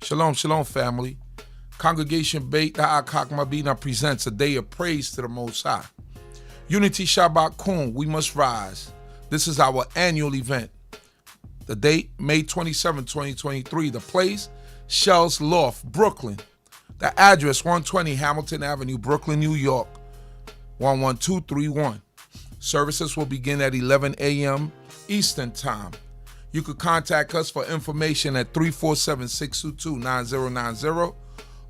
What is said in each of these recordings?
Shalom, shalom, family. Congregation Beit CHOKMAH BINAH presents a day of praise to the Most High. Unity Shabbat Kwoom, we must rise. This is our annual event. The date, May 27, 2023. The place, Shell's Loft, Brooklyn. The address, 120 Hamilton Avenue, Brooklyn, New York, 11231. Services will begin at 11 a.m. Eastern Time. You could contact us for information at 347-622-9090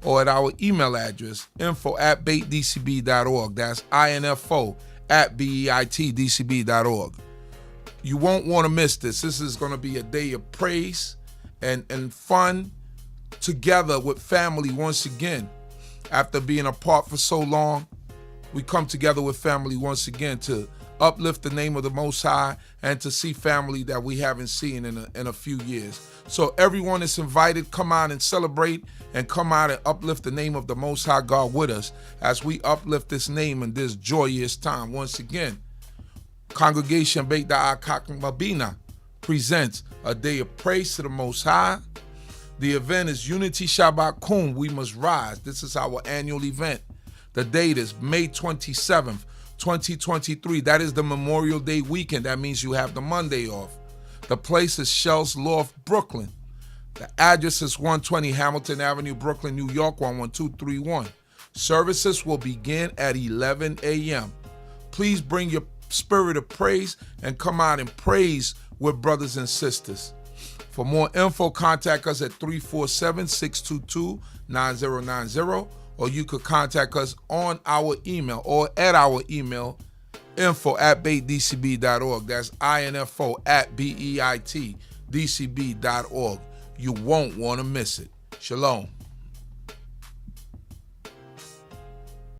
or at our email address, info@beitdcb.org. That's info@beitdcb.org. You won't want to miss this. This is going to be a day of praise and fun together with family once again. After being apart for so long, we come together with family once again to uplift the name of the Most High and to see family that we haven't seen in a few years. So everyone is invited. Come out and celebrate and come out and uplift the name of the Most High God with us as we uplift this name in this joyous time. Once again, Congregation Beit CHOKMAH BINAH presents a day of praise to the Most High. The event is Unity Shabbat Kwoom, we must rise. This is our annual event. The date is May 27th, 2023. That is the Memorial Day weekend. That means you have the Monday off. The place is Shell's Loft, Brooklyn. The address is 120 Hamilton Avenue, Brooklyn, New York, 11231. Services will begin at 11 a.m. Please bring your spirit of praise and come out and praise with brothers and sisters. For more info, contact us at 347-622-9090, or you could contact us on our email or at our email, info@beitdcb.org. That's info@beitdcb.org. You won't want to miss it. Shalom.